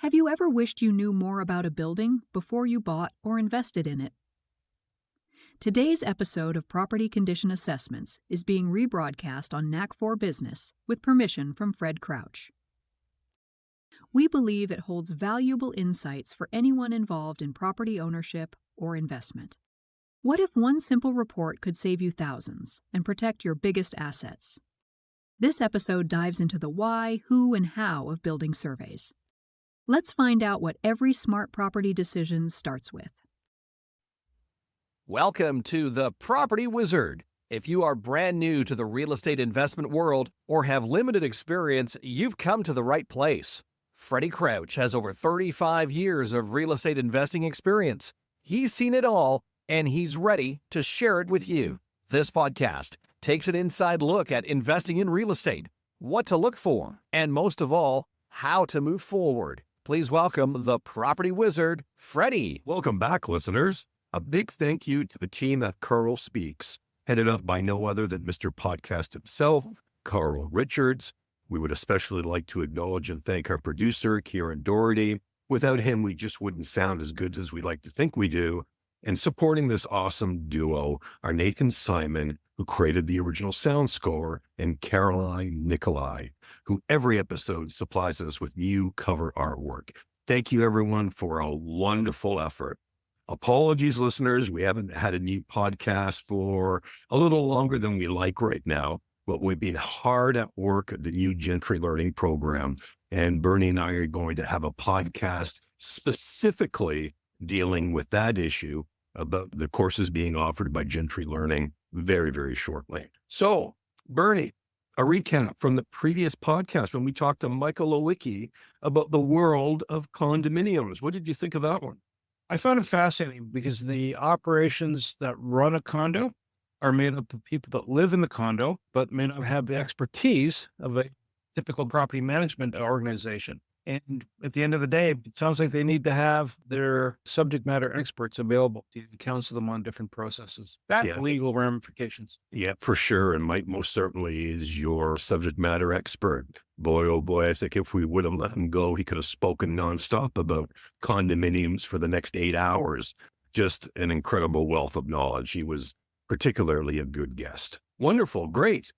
Have you ever wished you knew more about a building before you bought or invested in it? Today's episode of Property Condition Assessments is being rebroadcast on NAC4 Business with permission from Fred Crouch. We believe it holds valuable insights for anyone involved in property ownership or investment. What if one simple report could save you thousands and protect your biggest assets? This episode dives into the why, who, and how of building surveys. Let's find out what every smart property decision starts with. Welcome to the Property Wizard. If you are brand new to the real estate investment world or have limited experience, you've come to the right place. Freddie Crouch has over 35 years of real estate investing experience. He's seen it all, and he's ready to share it with you. This podcast takes an inside look at investing in real estate, what to look for, and most of all, how to move forward. Please welcome the Property Wizard, Freddie. Welcome back, listeners. A big thank you to the team at Carl Speaks, headed up by no other than Mr. Podcast himself, Carl Richards. We would especially like to acknowledge and thank our producer, Kieran Doherty. Without him, we just wouldn't sound as good as we like to think we do. And supporting this awesome duo are Nathan Simon, who created the original sound score, and Caroline Nicolai, who every episode supplies us with new cover artwork. Thank you, everyone, for a wonderful effort. Apologies, listeners. We haven't had a new podcast for a little longer than we like right now, but we've been hard at work at the new Gentry Learning program. And Bernie and I are going to have a podcast specifically dealing with that issue about the courses being offered by Gentry Learning very, very shortly. So, Bernie, a recap from the previous podcast when we talked to Michael Lewicki about the world of condominiums. What did you think of that one? I found it fascinating because the operations that run a condo are made up of people that live in the condo, but may not have the expertise of a typical property management organization. And at the end of the day, it sounds like they need to have their subject matter experts available to counsel them on different processes. That's legal ramifications. Yeah, for sure. And Mike most certainly is your subject matter expert. Boy, oh boy, I think if we would have let him go, he could have spoken nonstop about condominiums for the next 8 hours. Just an incredible wealth of knowledge. He was particularly a good guest. Wonderful. Great.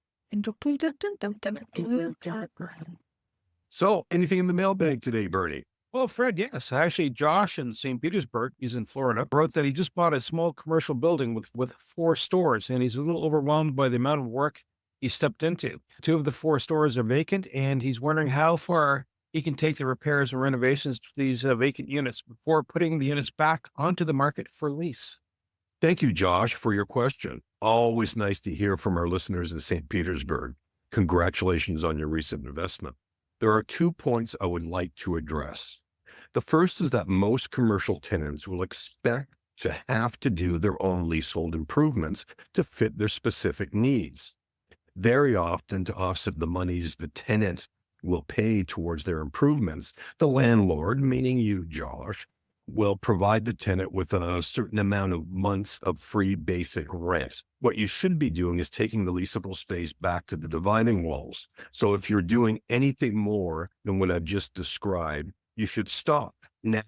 So, anything in the mailbag today, Bernie? Well, Fred, yes. Actually, Josh in St. Petersburg, he's in Florida, wrote that he just bought a small commercial building with 4 stores, and he's a little overwhelmed by the amount of work he stepped into. 2 of the 4 stores are vacant, and he's wondering how far he can take the repairs and renovations to these vacant units before putting the units back onto the market for lease. Thank you, Josh, for your question. Always nice to hear from our listeners in St. Petersburg. Congratulations on your recent investment. There are 2 points I would like to address. The first is that most commercial tenants will expect to have to do their own leasehold improvements to fit their specific needs. Very often, to offset the monies the tenant will pay towards their improvements, the landlord, meaning you, Josh, will provide the tenant with a certain amount of months of free basic rent. What you should be doing is taking the leasable space back to the dividing walls. So if you're doing anything more than what I've just described, you should stop now.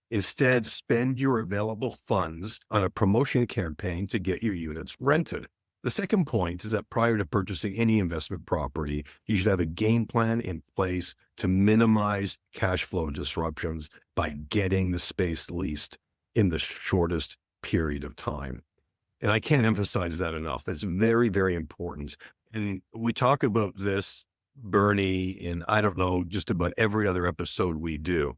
Instead, spend your available funds on a promotion campaign to get your units rented. The second point is that prior to purchasing any investment property, you should have a game plan in place to minimize cash flow disruptions by getting the space leased in the shortest period of time. And I can't emphasize that enough. It's very, very important. And we talk about this, Bernie, in, I don't know, just about every other episode we do.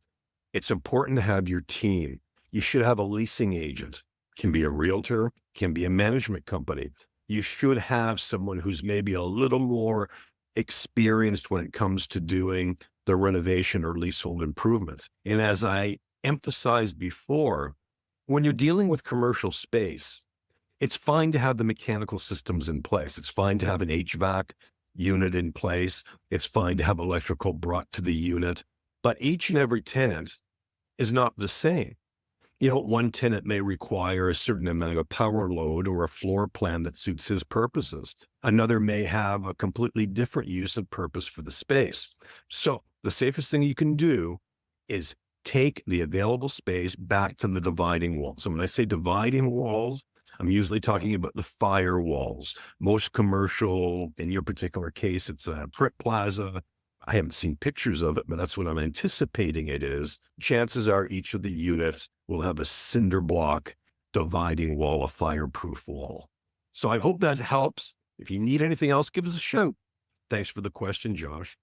It's important to have your team. You should have a leasing agent. Can be a realtor, can be a management company. You should have someone who's maybe a little more experienced when it comes to doing the renovation or leasehold improvements. And as I emphasized before, when you're dealing with commercial space, it's fine to have the mechanical systems in place. It's fine to have an HVAC unit in place. It's fine to have electrical brought to the unit, but each and every tenant is not the same. You know, one tenant may require a certain amount of power load or a floor plan that suits his purposes. Another may have a completely different use and purpose for the space. So the safest thing you can do is take the available space back to the dividing wall. So when I say dividing walls, I'm usually talking about the firewalls. Most commercial, in your particular case, it's a Prip Plaza. I haven't seen pictures of it, but that's what I'm anticipating it is. Chances are each of the units will have a cinder block dividing wall, a fireproof wall. So I hope that helps. If you need anything else, give us a shout. Thanks for the question, Josh.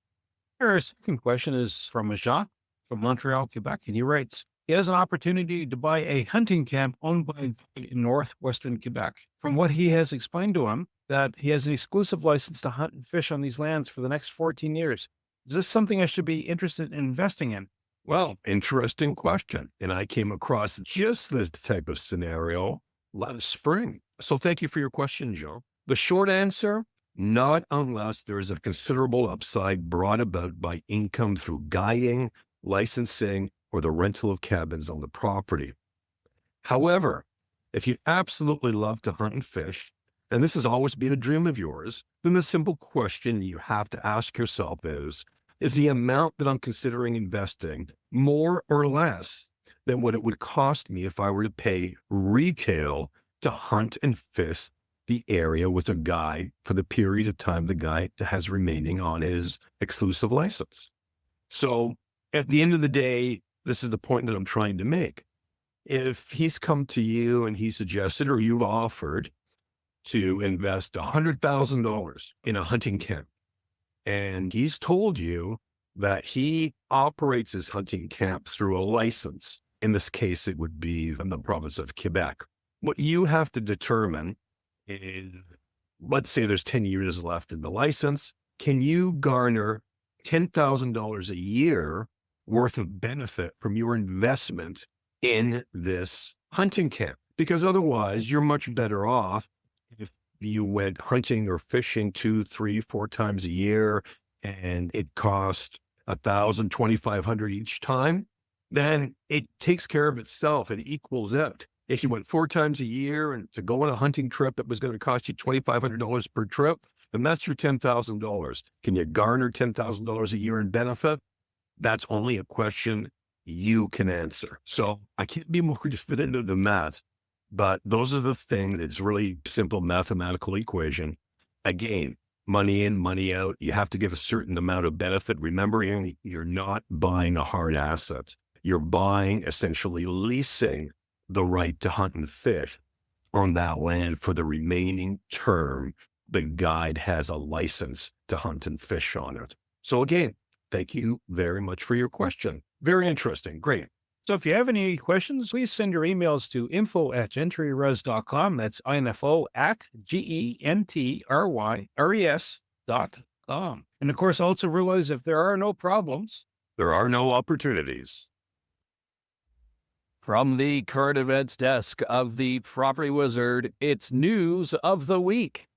Our second question is from Jean from Montreal, Quebec, and he writes, he has an opportunity to buy a hunting camp owned by in northwestern Quebec. From what he has explained to him, that he has an exclusive license to hunt and fish on these lands for the next 14 years. Is this something I should be interested in investing in? Well, interesting question. And I came across just this type of scenario last spring. So thank you for your question, Joe. The short answer, not unless there is a considerable upside brought about by income through guiding, licensing, or the rental of cabins on the property. However, if you absolutely love to hunt and fish, and this has always been a dream of yours, then the simple question you have to ask yourself is the amount that I'm considering investing more or less than what it would cost me if I were to pay retail to hunt and fish the area with a guide for the period of time the guide has remaining on his exclusive license? So at the end of the day, this is the point that I'm trying to make. If he's come to you and he suggested, or you've offered to invest $100,000 in a hunting camp, and he's told you that he operates his hunting camp through a license, in this case, it would be in the province of Quebec. What you have to determine is, let's say there's 10 years left in the license. Can you garner $10,000 a year worth of benefit from your investment in this hunting camp? Because otherwise you're much better off if you went hunting or fishing 2, 3, 4 times a year and it cost $1,000, $2,500 each time, then it takes care of itself. It equals out. If you went 4 times a year and to go on a hunting trip that was going to cost you $2,500 per trip, then that's your $10,000. Can you garner $10,000 a year in benefit? That's only a question you can answer. So I can't be more definitive than that, but those are the things. It's really simple mathematical equation. Again, money in, money out. You have to give a certain amount of benefit. Remember, you're not buying a hard asset. You're buying, essentially leasing the right to hunt and fish on that land for the remaining term the guide has a license to hunt and fish on it. So again, thank you very much for your question. Very interesting. Great. So if you have any questions, please send your emails to info@gentryres.com. That's info@gentryres.com. And of course, also realize if there are no problems, there are no opportunities. From the current events desk of the Property Wizard, it's news of the week.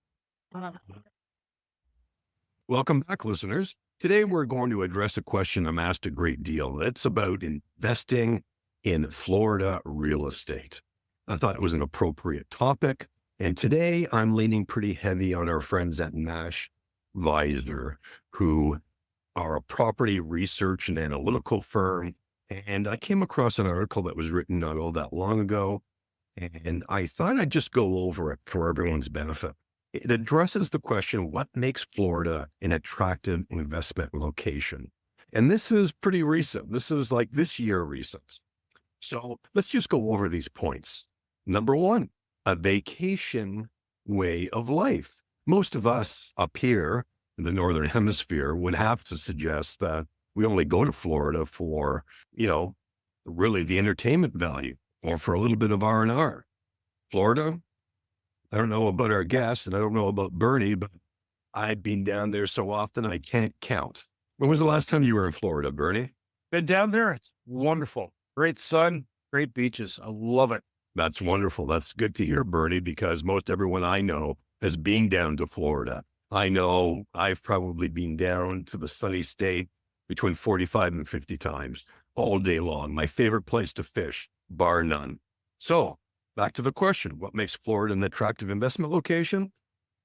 Welcome back, listeners. Today, we're going to address a question I'm asked a great deal. It's about investing in Florida real estate. I thought it was an appropriate topic. And today, I'm leaning pretty heavy on our friends at Nash Visor, who are a property research and analytical firm. And I came across an article that was written not all that long ago, and I thought I'd just go over it for everyone's benefit. It addresses the question, what makes Florida an attractive investment location? And this is pretty recent. This is like this year recent. So let's just go over these points. Number one, a vacation way of life. Most of us up here in the Northern Hemisphere would have to suggest that we only go to Florida for, really the entertainment value or for a little bit of R&R. Florida, I don't know about our guests and I don't know about Bernie, but I've been down there so often I can't count. When was the last time you were in Florida, Bernie? been down there. It's wonderful. Great sun, great beaches. I love it. That's wonderful. That's good to hear, Bernie, because most everyone I know has been down to Florida. I know I've probably been down to the sunny state between 45 and 50 times all day long. My favorite place to fish, bar none. So back to the question, what makes Florida an attractive investment location?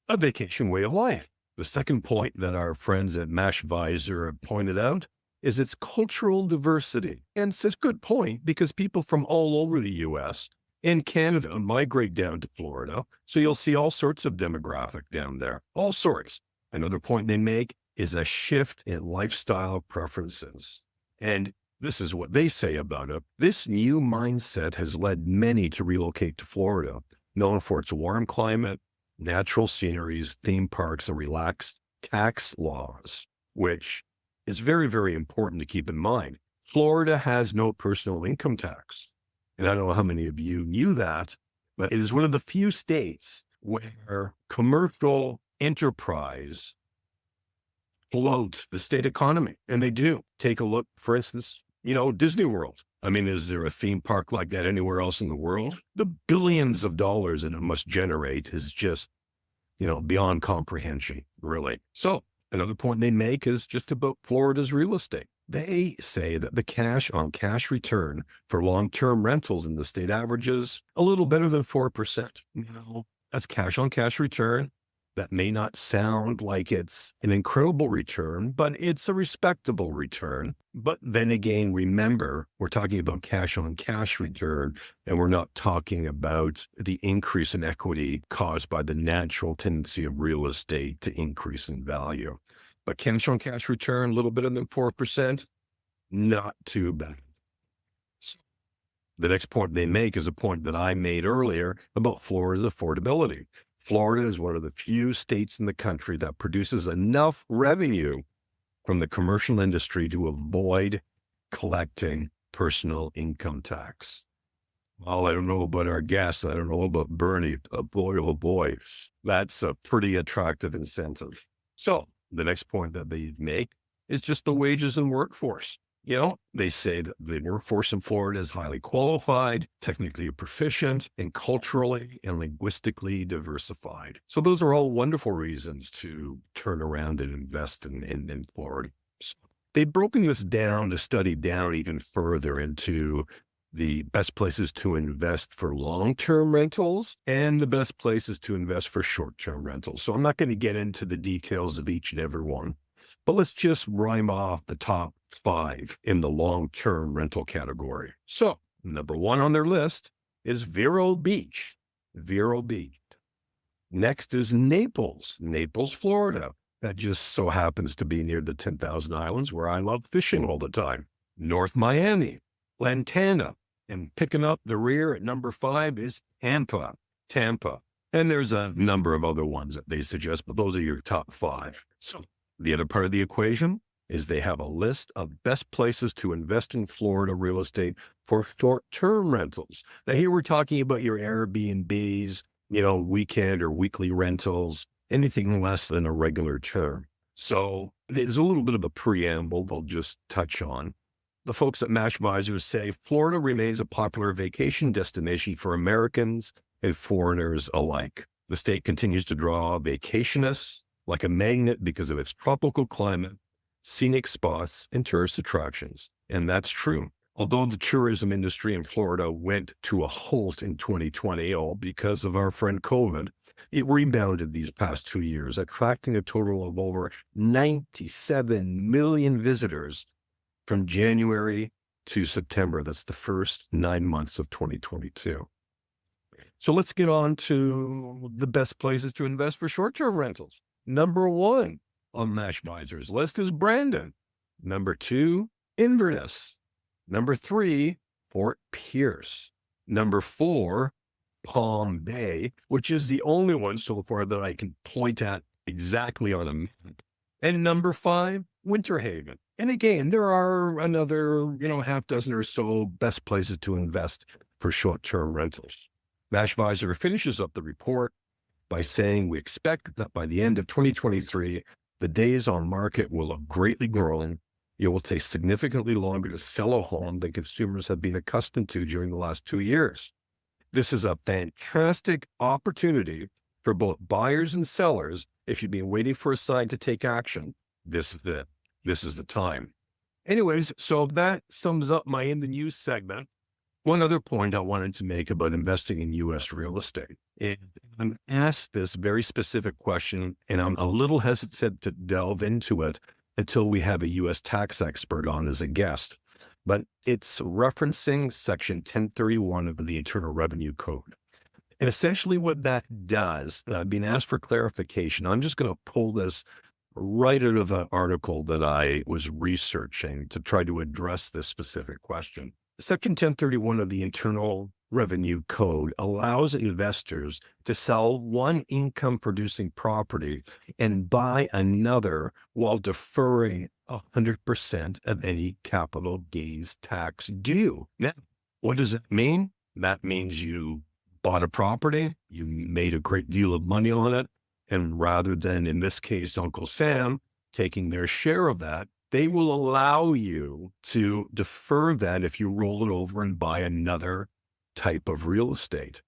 A vacation way of life. The second point that our friends at Nash Visor have pointed out is its cultural diversity. And it's a good point because people from all over the U.S. and Canada migrate down to Florida. So you'll see all sorts of demographic down there, all sorts. Another point they make is a shift in lifestyle preferences. And this is what they say about it. This new mindset has led many to relocate to Florida, known for its warm climate, natural sceneries, theme parks, and relaxed tax laws, which is very, very important to keep in mind. Florida has no personal income tax. And I don't know how many of you knew that, but it is one of the few states where commercial enterprise floats the state economy. And they do. Take a look, for instance, Disney World. I mean, is there a theme park like that anywhere else in the world? The billions of dollars that it must generate is just, beyond comprehension, really. So another point they make is just about Florida's real estate. They say that the cash on cash return for long-term rentals in the state averages a little better than 4%. That's cash on cash return. That may not sound like it's an incredible return, but it's a respectable return. But then again, remember, we're talking about cash on cash return, and we're not talking about the increase in equity caused by the natural tendency of real estate to increase in value. But cash on cash return, a little better than 4%, not too bad. So the next point they make is a point that I made earlier about Florida's affordability. Florida is one of the few states in the country that produces enough revenue from the commercial industry to avoid collecting personal income tax. Well, I don't know about our guest. I don't know about Bernie. Oh boy, that's a pretty attractive incentive. So the next point that they make is just the wages and workforce. They say that the workforce in Florida is highly qualified, technically proficient, and culturally and linguistically diversified. So those are all wonderful reasons to turn around and invest in Florida. So they've broken this down to study down even further into the best places to invest for long-term rentals and the best places to invest for short-term rentals. So I'm not going to get into the details of each and every one, but let's just rhyme off the top 5 in the long-term rental category. So number 1 on their list is Vero Beach. Vero Beach. Next is Naples, Florida. That just so happens to be near the 10,000 Islands where I love fishing all the time. North Miami, Lantana. And picking up the rear at number 5 is Tampa. And there's a number of other ones that they suggest, but those are your top 5. So the other part of the equation is they have a list of best places to invest in Florida real estate for short-term rentals. Now here we're talking about your Airbnbs, weekend or weekly rentals, anything less than a regular term. So there's a little bit of a preamble I'll just touch on. The folks at MashAdvisors say Florida remains a popular vacation destination for Americans and foreigners alike. The state continues to draw vacationists like a magnet because of its tropical climate, scenic spots, and tourist attractions. And that's true. Although the tourism industry in Florida went to a halt in 2020, all because of our friend COVID, it rebounded these past 2 years, attracting a total of over 97 million visitors from January to September. That's the first 9 months of 2022. So let's get on to the best places to invest for short-term rentals. Number 1 on MashAdvisors list is Brandon. Number 2, Inverness. Number 3, Fort Pierce. Number 4, Palm Bay, which is the only one so far that I can point at exactly on a map. And number 5, Winter Haven. And again, there are another, half dozen or so best places to invest for short-term rentals. MashAdvisor finishes up the report by saying we expect that by the end of 2023, the days on market will have greatly grown. It will take significantly longer to sell a home than consumers have been accustomed to during the last 2 years. This is a fantastic opportunity for both buyers and sellers. If you've been waiting for a sign to take action, this is it. This is the time. Anyways, so that sums up my In the News segment. One other point I wanted to make about investing in U.S. real estate. I'm asked this very specific question, and I'm a little hesitant to delve into it until we have a U.S. tax expert on as a guest. But it's referencing Section 1031 of the Internal Revenue Code. And essentially what that does, being asked for clarification, I'm just going to pull this right out of an article that I was researching to try to address this specific question. Section 1031 of the Internal Revenue Code allows investors to sell one income-producing property and buy another while deferring 100% of any capital gains tax due. Now, what does it mean? That means you bought a property, you made a great deal of money on it, and rather than, in this case, Uncle Sam taking their share of that, they will allow you to defer that if you roll it over and buy another type of real estate.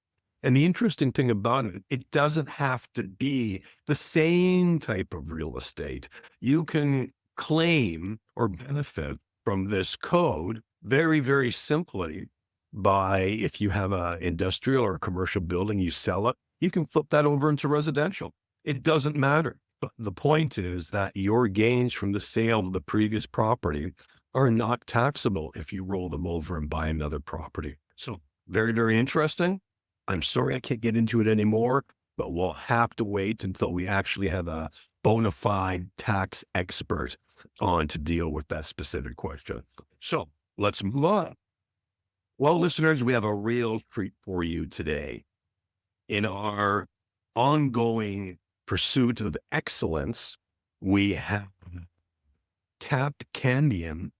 And the interesting thing about it, it doesn't have to be the same type of real estate. You can claim or benefit from this code very, very simply by, if you have an industrial or a commercial building, you sell it, you can flip that over into residential. It doesn't matter. But the point is that your gains from the sale of the previous property are not taxable if you roll them over and buy another property. So very, very interesting. I'm sorry I can't get into it anymore, but we'll have to wait until we actually have a bona fide tax expert on to deal with that specific question. So let's move on. Well, listeners, we have a real treat for you today. In our ongoing pursuit of excellence, we have tapped Cambion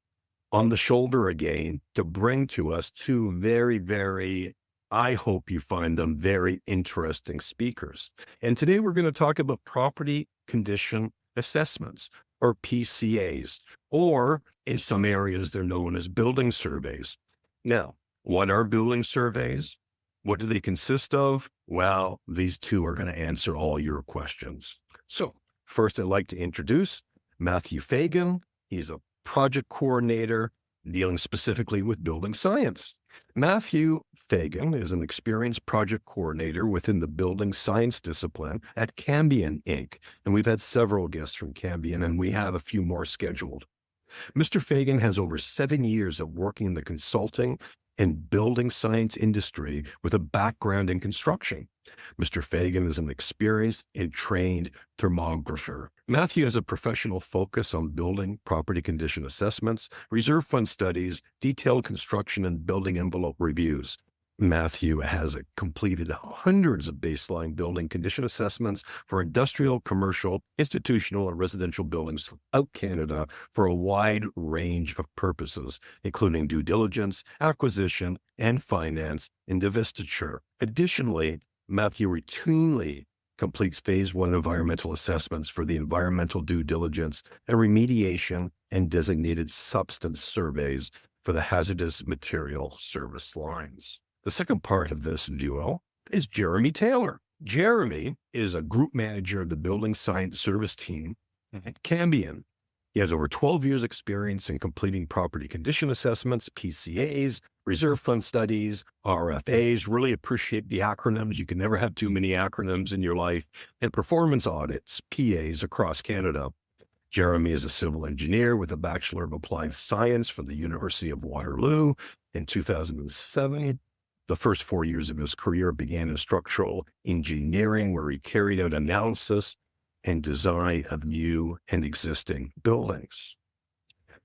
on the shoulder again to bring to us two very, very, I hope you find them very interesting speakers. And today we're going to talk about property condition assessments, or PCAs, or in some areas they're known as building surveys. Now, what are building surveys? What do they consist of? Well, these two are going to answer all your questions. So first, I'd like to introduce Matthew Fagan. He's a project coordinator dealing specifically with building science. Matthew Fagan is an experienced project coordinator within the building science discipline at Cambion, Inc. And we've had several guests from Cambion, and we have a few more scheduled. Mr. Fagan has over 7 years of working in the consulting and building science industry with a background in construction. Mr. Fagan is an experienced and trained thermographer. Matthew has a professional focus on building property condition assessments, reserve fund studies, detailed construction, and building envelope reviews. Matthew has completed hundreds of baseline building condition assessments for industrial, commercial, institutional, and residential buildings throughout Canada for a wide range of purposes, including due diligence, acquisition, and finance, and divestiture. Additionally, Matthew routinely completes phase 1 environmental assessments for the environmental due diligence and remediation and designated substance surveys for the hazardous material service lines. The second part of this duo is Jeremy Taylor. Jeremy is a group manager of the building science service team at Cambion. He has over 12 years experience in completing property condition assessments, PCAs, reserve fund studies, RFAs. Really appreciate the acronyms. You can never have too many acronyms in your life. And performance audits, PAs, across Canada. Jeremy is a civil engineer with a Bachelor of Applied Science from the University of Waterloo in 2007. The first 4 years of his career began in structural engineering, where he carried out analysis and design of new and existing buildings.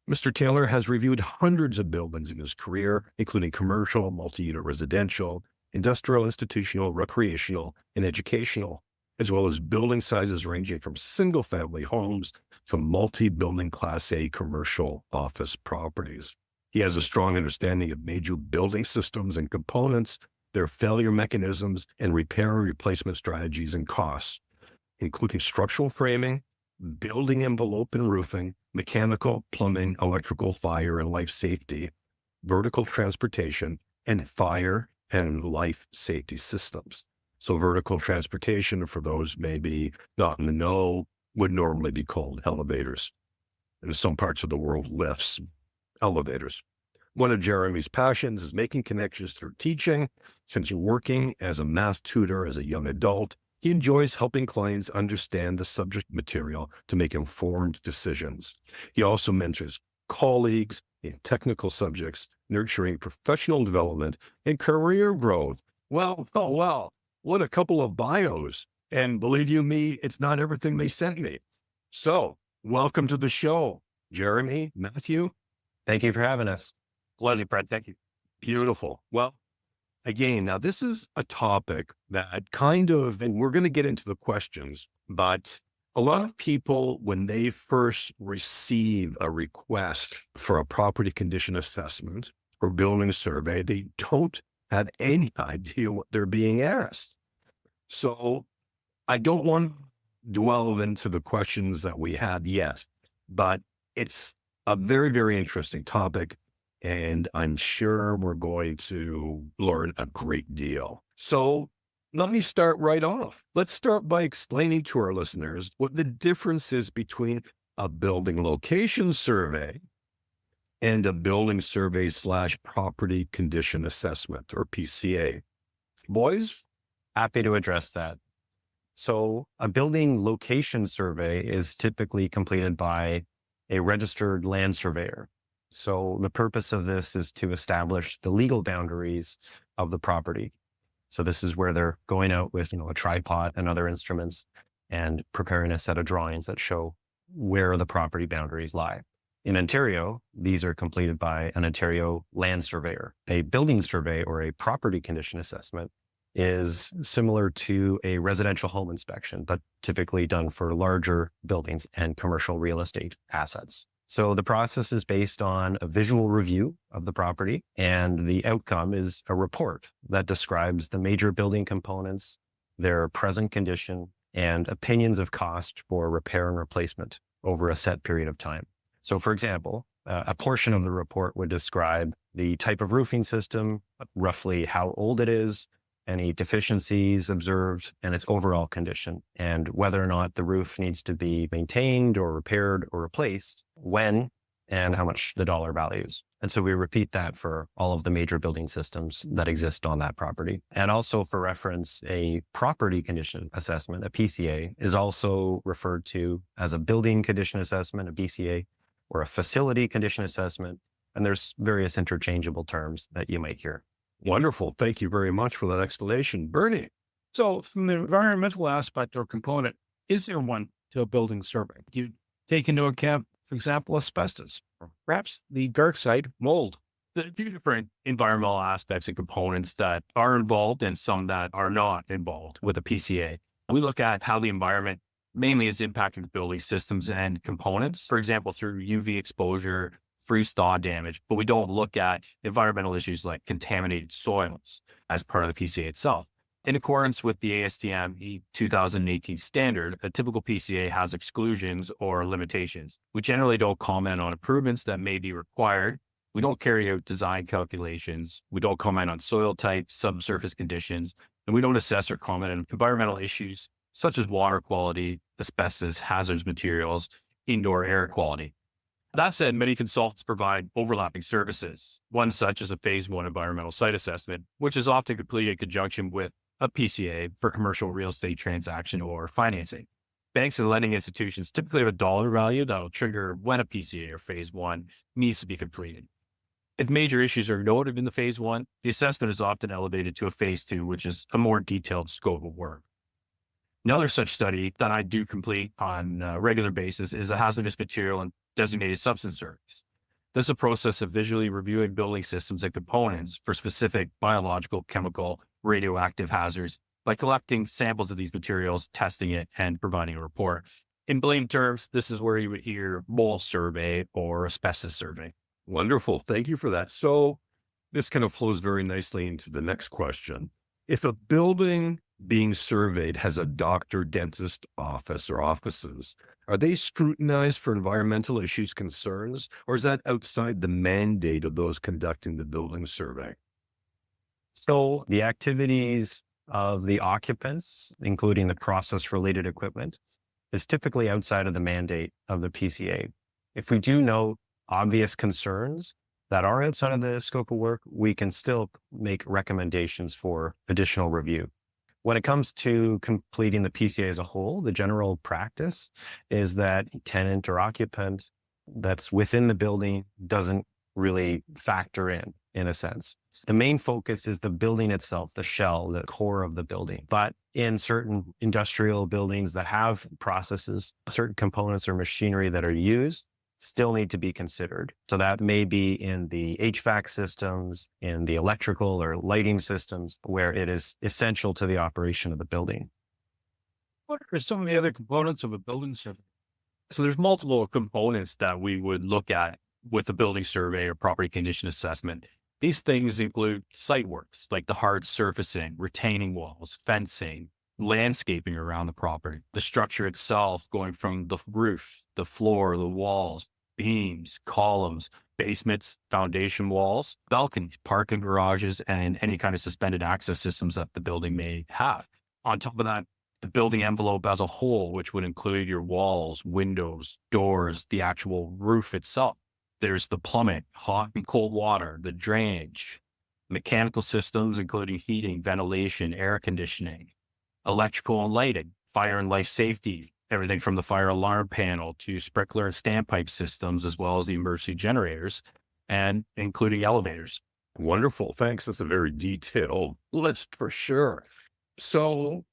Mr. Taylor has reviewed hundreds of buildings in his career, including commercial, multi-unit residential, industrial, institutional, recreational, and educational, as well as building sizes ranging from single-family homes to multi-building Class A commercial office properties. He has a strong understanding of major building systems and components, their failure mechanisms, and repair and replacement strategies and costs, including structural framing, building envelope and roofing, mechanical, plumbing, electrical, fire and life safety, vertical transportation, and fire and life safety systems. So vertical transportation, for those maybe not in the know, would normally be called elevators. In some parts of the world, lifts. Elevators. One of Jeremy's passions is making connections through teaching. Since working as a math tutor as a young adult, He enjoys helping clients understand the subject material to make informed decisions. He also mentors colleagues in technical subjects, nurturing professional development and career growth. Well, what a couple of bios. And believe you me, it's not everything they sent me. So, welcome to the show, Jeremy, Matthew. Thank you for having us. Pleasure, Brad. Thank you. Beautiful. Well, again, now this is a topic that kind of, and we're going to get into the questions, but a lot of people, when they first receive a request for a property condition assessment or building survey, they don't have any idea what they're being asked. So I don't want to dwell into the questions that we have yet, but it's a very, very interesting topic. And I'm sure we're going to learn a great deal. So let me start right off. Let's start by explaining to our listeners what the difference is between a building location survey and a building survey / property condition assessment, or PCA. Boys? Happy to address that. So a building location survey is typically completed by a registered land surveyor. So the purpose of this is to establish the legal boundaries of the property. So this is where they're going out with, a tripod and other instruments and preparing a set of drawings that show where the property boundaries lie. In Ontario, these are completed by an Ontario land surveyor. A building survey or a property condition assessment is similar to a residential home inspection, but typically done for larger buildings and commercial real estate assets. So the process is based on a visual review of the property, and the outcome is a report that describes the major building components, their present condition, and opinions of cost for repair and replacement over a set period of time. So for example, a portion of the report would describe the type of roofing system, roughly how old it is, any deficiencies observed, and its overall condition, and whether or not the roof needs to be maintained or repaired or replaced, when, and how much the dollar values. And so we repeat that for all of the major building systems that exist on that property. And also for reference, a property condition assessment, a PCA, is also referred to as a building condition assessment, a BCA, or a facility condition assessment. And there's various interchangeable terms that you might hear. Wonderful. Thank you very much for that explanation. Bernie? So from the environmental aspect or component, is there one to a building survey? You take into account, for example, asbestos, or perhaps the dark side, mold. There are a few different environmental aspects and components that are involved and some that are not involved with a PCA. We look at how the environment mainly is impacting the building systems and components, for example, through UV exposure, freeze-thaw damage, but we don't look at environmental issues like contaminated soils as part of the PCA itself. In accordance with the ASTM 2018 standard, a typical PCA has exclusions or limitations. We generally don't comment on improvements that may be required. We don't carry out design calculations. We don't comment on soil type, subsurface conditions, and we don't assess or comment on environmental issues such as water quality, asbestos, hazardous materials, indoor air quality. That said, many consultants provide overlapping services. One such is a phase 1 environmental site assessment, which is often completed in conjunction with a PCA for commercial real estate transaction or financing. Banks and lending institutions typically have a dollar value that will trigger when a PCA or phase 1 needs to be completed. If major issues are noted in the phase 1, the assessment is often elevated to a phase 2, which is a more detailed scope of work. Another such study that I do complete on a regular basis is a hazardous material and designated substance surveys. This is a process of visually reviewing building systems and components for specific biological, chemical, radioactive hazards by collecting samples of these materials, testing it, and providing a report. In plain terms, this is where you would hear mold survey or asbestos survey. Wonderful. Thank you for that. So this kind of flows very nicely into the next question. If a building being surveyed has a doctor, dentist office or offices, are they scrutinized for environmental issues concerns, or is that outside the mandate of those conducting the building survey? So the activities of the occupants, including the process-related equipment, is typically outside of the mandate of the PCA. If we do note obvious concerns that are outside of the scope of work, we can still make recommendations for additional review. When it comes to completing the PCA as a whole, the general practice is that tenant or occupant that's within the building doesn't really factor in a sense. The main focus is the building itself, the shell, the core of the building. But in certain industrial buildings that have processes, certain components or machinery that are used still need to be considered. So that may be in the HVAC systems, in the electrical or lighting systems, where it is essential to the operation of the building. What are some of the other components of a building survey? So there's multiple components that we would look at with a building survey or property condition assessment. These things include site works like the hard surfacing, retaining walls, fencing, landscaping around the property, the structure itself going from the roof, the floor, the walls, beams, columns, basements, foundation walls, balconies, parking garages, and any kind of suspended access systems that the building may have. On top of that, the building envelope as a whole, which would include your walls, windows, doors, the actual roof itself. There's the plumbing, hot and cold water, the drainage, mechanical systems, including heating, ventilation, air conditioning, electrical and lighting, fire and life safety, everything from the fire alarm panel to sprinkler and standpipe systems, as well as the emergency generators, and including elevators. Wonderful. Thanks. That's a very detailed list for sure. So,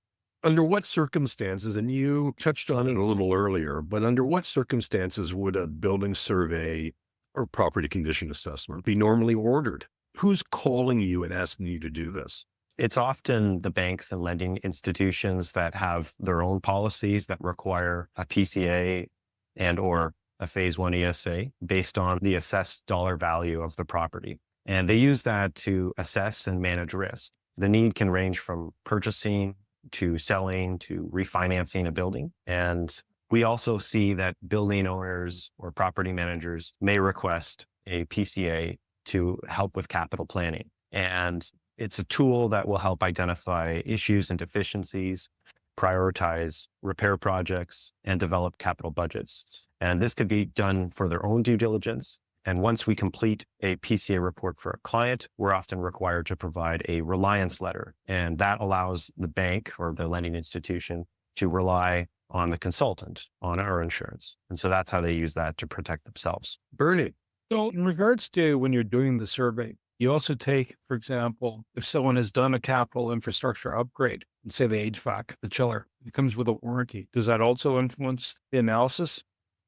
under what circumstances, and you touched on it a little earlier, but under what circumstances would a building survey or property condition assessment be normally ordered? Who's calling you and asking you to do this? It's often the banks and lending institutions that have their own policies that require a PCA and or a phase 1 ESA based on the assessed dollar value of the property. And they use that to assess and manage risk. The need can range from purchasing to selling to refinancing a building. And we also see that building owners or property managers may request a PCA to help with capital planning. And it's a tool that will help identify issues and deficiencies, prioritize repair projects, and develop capital budgets. And this could be done for their own due diligence. And once we complete a PCA report for a client, we're often required to provide a reliance letter. And that allows the bank or the lending institution to rely on the consultant, on our insurance. And so that's how they use that to protect themselves. Bernie. So in regards to when you're doing the survey, you also take, for example, if someone has done a capital infrastructure upgrade, say the HVAC, the chiller, it comes with a warranty. Does that also influence the analysis?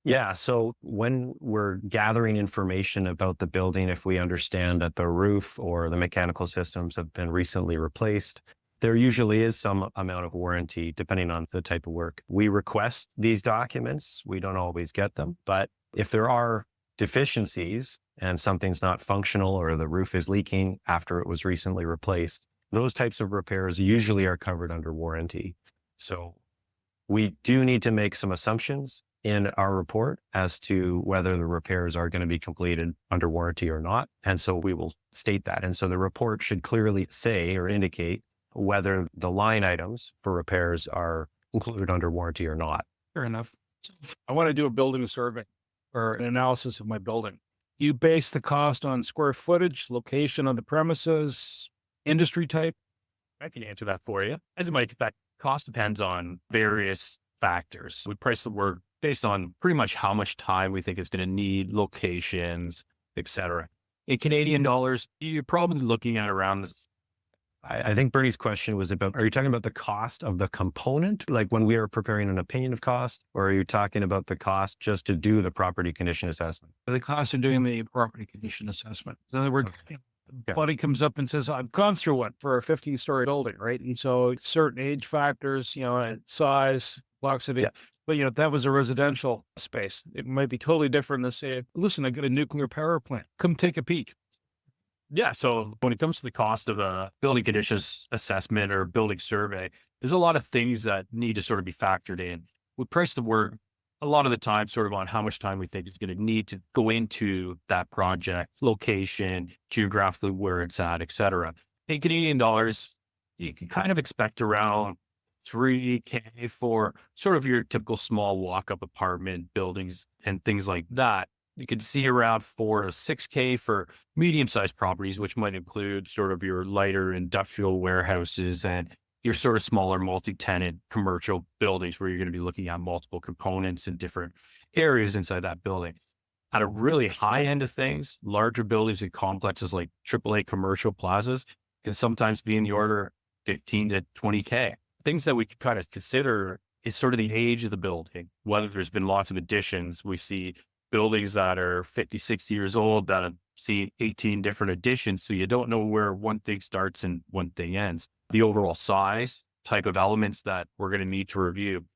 Yeah. So when we're gathering information about the building, if we understand that the roof or the mechanical systems have been recently replaced, there usually is some amount of warranty depending on the type of work. We request these documents. We don't always get them, but if there are deficiencies and something's not functional or the roof is leaking after it was recently replaced, those types of repairs usually are covered under warranty. So we do need to make some assumptions in our report as to whether the repairs are going to be completed under warranty or not. And so we will state that. And so the report should clearly say or indicate whether the line items for repairs are included under warranty or not. Fair enough. So I want to do a building survey or an analysis of my building. You base the cost on square footage, location on the premises, industry type? I can answer that for you. As you might expect, cost depends on various factors. We price the work based on pretty much how much time we think it's going to need, locations, etc. In Canadian dollars, you're probably looking at around I think Bernie's question was about, are you talking about the cost of the component? Like when we are preparing an opinion of cost, or are you talking about the cost just to do the property condition assessment? The cost of doing the property condition assessment. In other words, Okay. buddy comes up and says, I've gone through one for a 50-story building, right? And so certain age factors, size, complexity. Yeah. But, that was a residential space. It might be totally different than say, listen, I got a nuclear power plant. Come take a peek. Yeah. So when it comes to the cost of a building conditions assessment or building survey, there's a lot of things that need to sort of be factored in. We price the work a lot of the time sort of on how much time we think is going to need to go into that project, location, geographically where it's at, et cetera. In Canadian dollars, you can kind of expect around $3,000 for sort of your typical small walk-up apartment buildings and things like that. You could see around $4,000 to $6,000 for medium-sized properties, which might include sort of your lighter industrial warehouses and, your sort of smaller multi-tenant commercial buildings where you're going to be looking at multiple components in different areas inside that building. At a really high end of things, larger buildings and complexes like AAA commercial plazas can sometimes be in the order 15 to 20K. Things that we could kind of consider is sort of the age of the building, whether there's been lots of additions. We see buildings that are 50, 60 years old that have seen 18 different additions. So you don't know where one thing starts and one thing ends. The overall size, type of elements that we're going to need to review.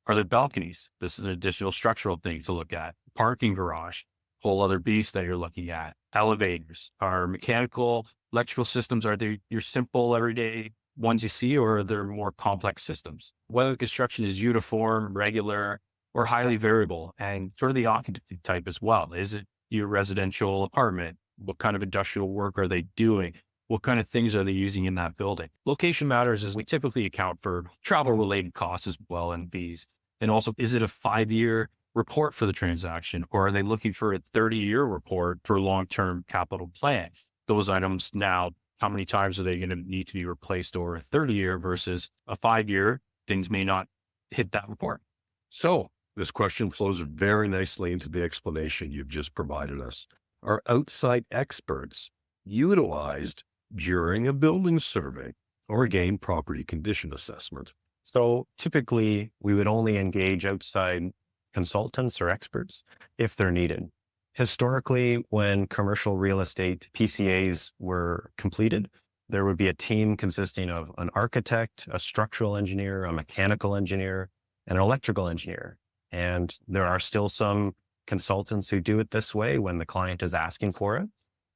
Are there balconies? This is an additional structural thing to look at. Parking garage, whole other beast that you're looking at. Elevators, are mechanical, electrical systems, are they your simple everyday ones you see, or are there more complex systems? Whether the construction is uniform, regular, or highly variable, and sort of the occupancy type as well. Is it your residential apartment? What kind of industrial work are they doing? What kind of things are they using in that building? Location matters as we typically account for travel related costs as well and fees. And also, is it a 5-year report for the transaction, or are they looking for a 30-year report for long-term capital plan? Those items now, how many times are they going to need to be replaced over a 30-year versus a 5-year? Things may not hit that report. So this question flows very nicely into the explanation you've just provided us. Are outside experts utilized during a building survey or again, property condition assessment? So typically we would only engage outside consultants or experts if they're needed. Historically, when commercial real estate PCAs were completed, there would be a team consisting of an architect, a structural engineer, a mechanical engineer, and an electrical engineer. And there are still some consultants who do it this way when the client is asking for it.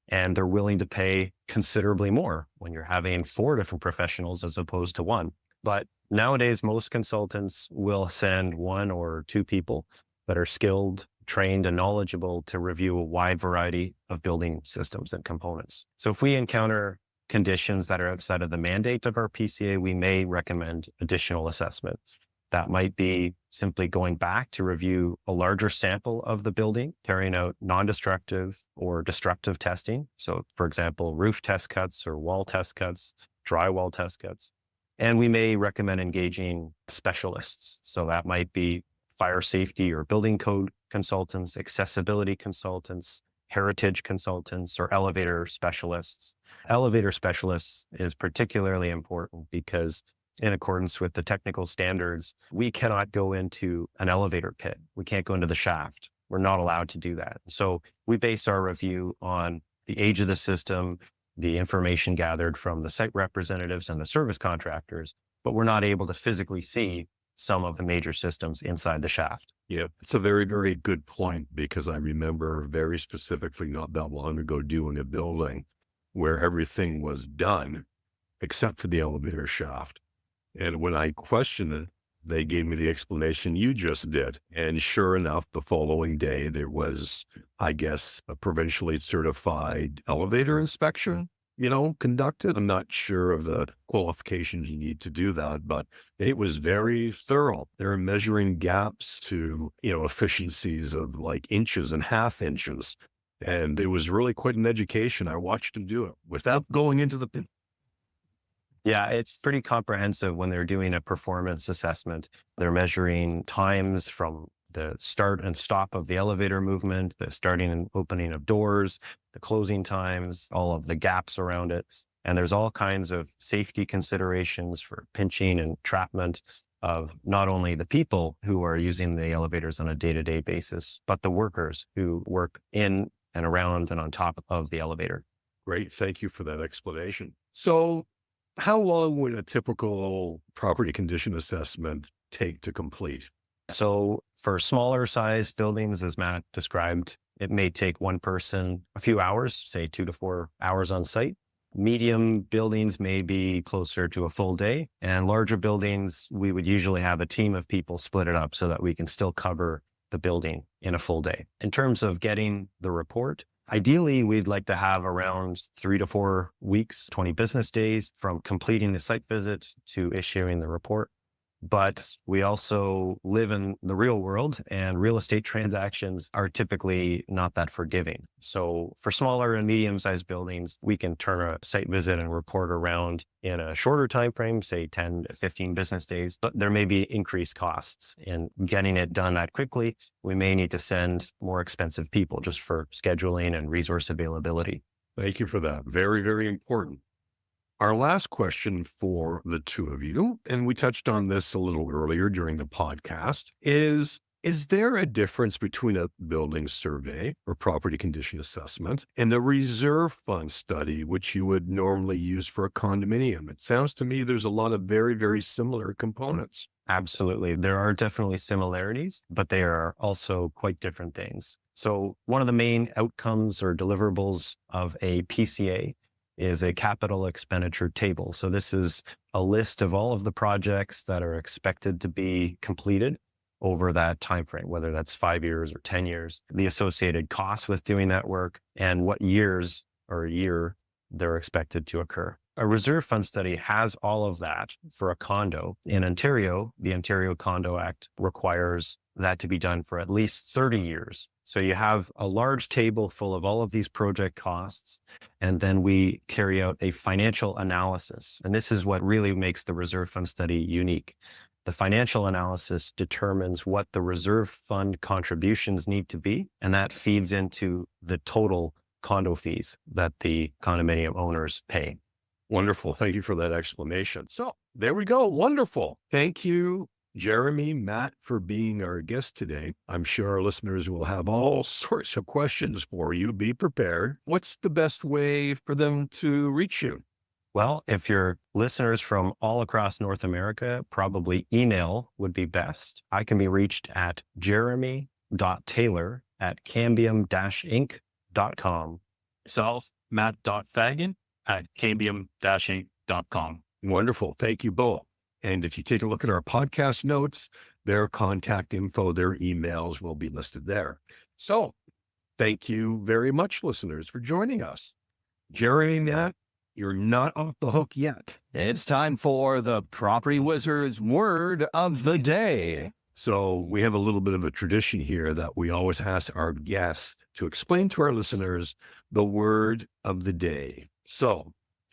And they're willing to pay considerably more when you're having 4 different professionals as opposed to 1. But nowadays, most consultants will send 1 or 2 people that are skilled, trained, and knowledgeable to review a wide variety of building systems and components. So if we encounter conditions that are outside of the mandate of our PCA, we may recommend additional assessment. That might be simply going back to review a larger sample of the building, carrying out non-destructive or destructive testing. So for example, roof test cuts or wall test cuts, drywall test cuts. And we may recommend engaging specialists. So that might be fire safety or building code consultants, accessibility consultants, heritage consultants, or elevator specialists. Elevator specialists is particularly important because in accordance with the technical standards, we cannot go into an elevator pit. We can't go into the shaft. We're not allowed to do that. So we base our review on the age of the system, the information gathered from the site representatives and the service contractors, but we're not able to physically see some of the major systems inside the shaft. Yeah, it's a very, very good point, because I remember very specifically not that long ago doing a building where everything was done except for the elevator shaft. And when I questioned it, they gave me the explanation you just did. And sure enough, the following day, there was, I guess, a provincially certified elevator inspection, conducted. I'm not sure of the qualifications you need to do that, but it was very thorough. They're measuring gaps to, efficiencies of like inches and half inches. And it was really quite an education. I watched them do it without going into the pit. Yeah, it's pretty comprehensive when they're doing a performance assessment. They're measuring times from the start and stop of the elevator movement, the starting and opening of doors, the closing times, all of the gaps around it. And there's all kinds of safety considerations for pinching and entrapment of not only the people who are using the elevators on a day-to-day basis, but the workers who work in and around and on top of the elevator. Great. Thank you for that explanation. So how long would a typical property condition assessment take to complete? So for smaller sized buildings, as Matt described, it may take one person a few hours, say 2 to 4 hours on site. Medium buildings may be closer to a full day, and larger buildings, we would usually have a team of people split it up so that we can still cover the building in a full day. In terms of getting the report, ideally, we'd like to have around 3 to 4 weeks, 20 business days from completing the site visit to issuing the report. But we also live in the real world, and real estate transactions are typically not that forgiving. So for smaller and medium-sized buildings, we can turn a site visit and report around in a shorter time frame, say 10 to 15 business days, but there may be increased costs in getting it done that quickly. We may need to send more expensive people just for scheduling and resource availability. Thank you for that. Very, very important. Our last question for the two of you, and we touched on this a little earlier during the podcast, is there a difference between a building survey or property condition assessment and a reserve fund study, which you would normally use for a condominium? It sounds to me there's a lot of very, very similar components. Absolutely. There are definitely similarities, but they are also quite different things. So one of the main outcomes or deliverables of a PCA is a capital expenditure table. So this is a list of all of the projects that are expected to be completed over that time frame, whether that's 5 years or 10 years, the associated costs with doing that work, and what years or year they're expected to occur. A reserve fund study has all of that for a condo. In Ontario, the Ontario Condo Act requires that to be done for at least 30 years. So you have a large table full of all of these project costs, and then we carry out a financial analysis. And this is what really makes the reserve fund study unique. The financial analysis determines what the reserve fund contributions need to be, and that feeds into the total condo fees that the condominium owners pay. Wonderful. Thank you for that explanation. So there we go. Wonderful. Thank you, Jeremy, Matt, for being our guest today. I'm sure our listeners will have all sorts of questions for you. Be prepared. What's the best way for them to reach you? Well, if you're listeners from all across North America, probably email would be best. I can be reached at jeremy.taylor@cambium-inc.com. Myself, matt.fagan@cambium-inc.com. Wonderful. Thank you both. And if you take a look at our podcast notes, their contact info, their emails will be listed there. So thank you very much, listeners, for joining us. Jeremy, Matt, you're not off the hook yet. It's time for the Property Wizard's Word of the Day. So we have a little bit of a tradition here that we always ask our guests to explain to our listeners the word of the day. So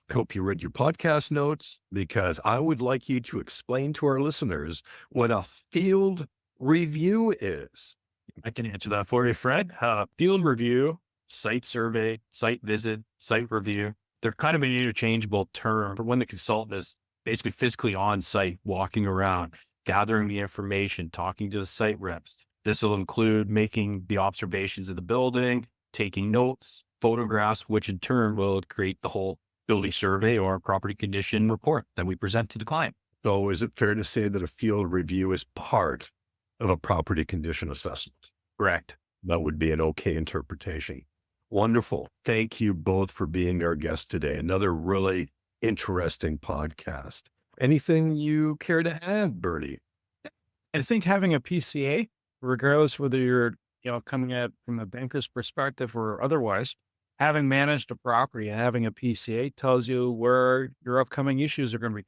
I hope you read your podcast notes, because I would like you to explain to our listeners what a field review is. I can answer that for you, Fred. Field review, site survey, site visit, site review. They're kind of an interchangeable term for when the consultant is basically physically on site, walking around, gathering the information, talking to the site reps. This will include making the observations of the building, taking notes, photographs, which in turn will create the whole building survey or property condition report that we present to the client. So is it fair to say that a field review is part of a property condition assessment? Correct. That would be an okay interpretation. Wonderful. Thank you both for being our guest today. Another really interesting podcast. Anything you care to add, Bertie? I think having a PCA, regardless whether you're coming at from a banker's perspective or otherwise, having managed a property and having a PCA tells you where your upcoming issues are going to be,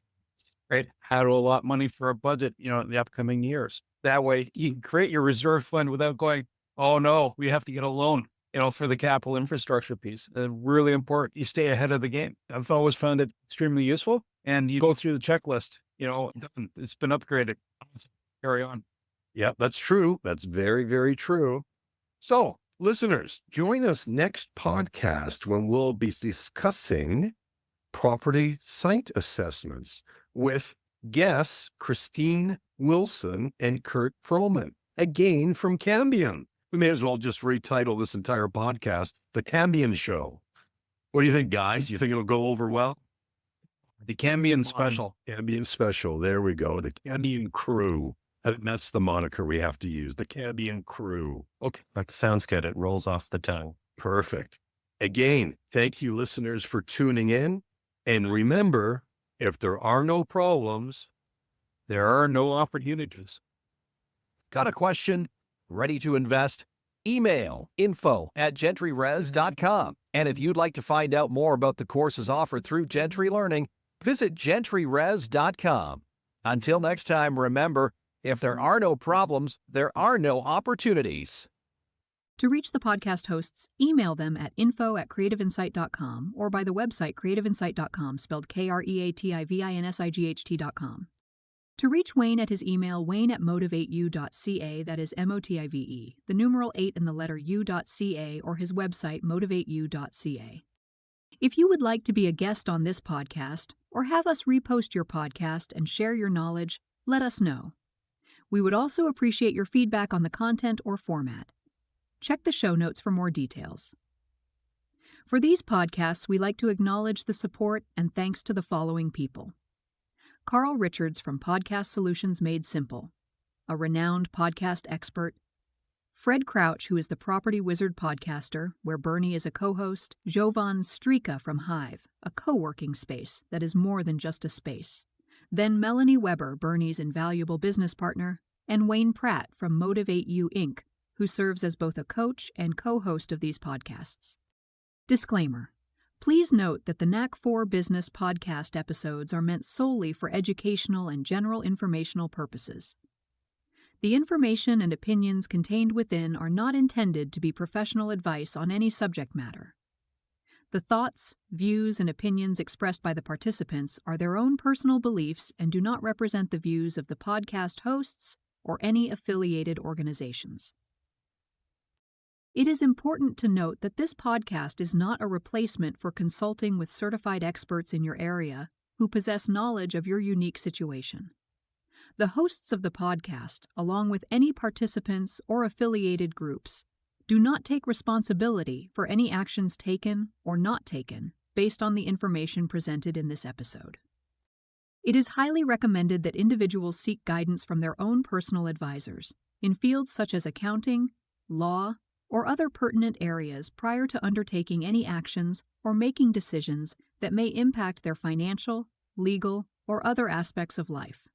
right? How to allot money for a budget, in the upcoming years. That way you can create your reserve fund without going, oh no, we have to get a loan, for the capital infrastructure piece. Really important. You stay ahead of the game. I've always found it extremely useful, and you go through the checklist, it's been upgraded. Carry on. Yeah, that's true. That's very, very true. So listeners, join us next podcast when we'll be discussing property site assessments with guests Christine Wilson and Kurt Perlman, again from Cambium. We may as well just retitle this entire podcast The Cambium Show. What do you think, guys? You think it'll go over well? The Cambium Special. Cambium Special. There we go. The Cambium Crew. I think that's the moniker we have to use. The Cambium Crew. Okay. That sounds good. It rolls off the tongue. Perfect. Again, thank you, listeners, for tuning in. And remember, if there are no problems, there are no opportunities. Got a question? Ready to invest? Email info@gentryres.com. And if you'd like to find out more about the courses offered through Gentry Learning, visit gentryres.com. Until next time, remember, if there are no problems, there are no opportunities. To reach the podcast hosts, email them at info@creativeinsight.com or by the website creativeinsight.com, spelled KREATIVINSIGHT.com. To reach Wayne at his email, wayne@motivateyou.ca, that is MOTIVE, the numeral 8 and the letter u.ca, or his website motivateyou.ca. If you would like to be a guest on this podcast or have us repost your podcast and share your knowledge, let us know. We would also appreciate your feedback on the content or format. Check the show notes for more details. For these podcasts, we like to acknowledge the support and thanks to the following people: Carl Richards from Podcast Solutions Made Simple, a renowned podcast expert; Fred Crouch, who is the Property Wizard podcaster, where Bernie is a co-host; Jovan Strika from Hive, a co-working space that is more than just a space; then Melanie Weber, Bernie's invaluable business partner; and Wayne Pratt from Motivate You, Inc., who serves as both a coach and co-host of these podcasts. Disclaimer: please note that the NAC 4 Business podcast episodes are meant solely for educational and general informational purposes. The information and opinions contained within are not intended to be professional advice on any subject matter. The thoughts, views, and opinions expressed by the participants are their own personal beliefs and do not represent the views of the podcast hosts or any affiliated organizations. It is important to note that this podcast is not a replacement for consulting with certified experts in your area who possess knowledge of your unique situation. The hosts of the podcast, along with any participants or affiliated groups, do not take responsibility for any actions taken or not taken based on the information presented in this episode. It is highly recommended that individuals seek guidance from their own personal advisors in fields such as accounting, law, or other pertinent areas prior to undertaking any actions or making decisions that may impact their financial, legal, or other aspects of life.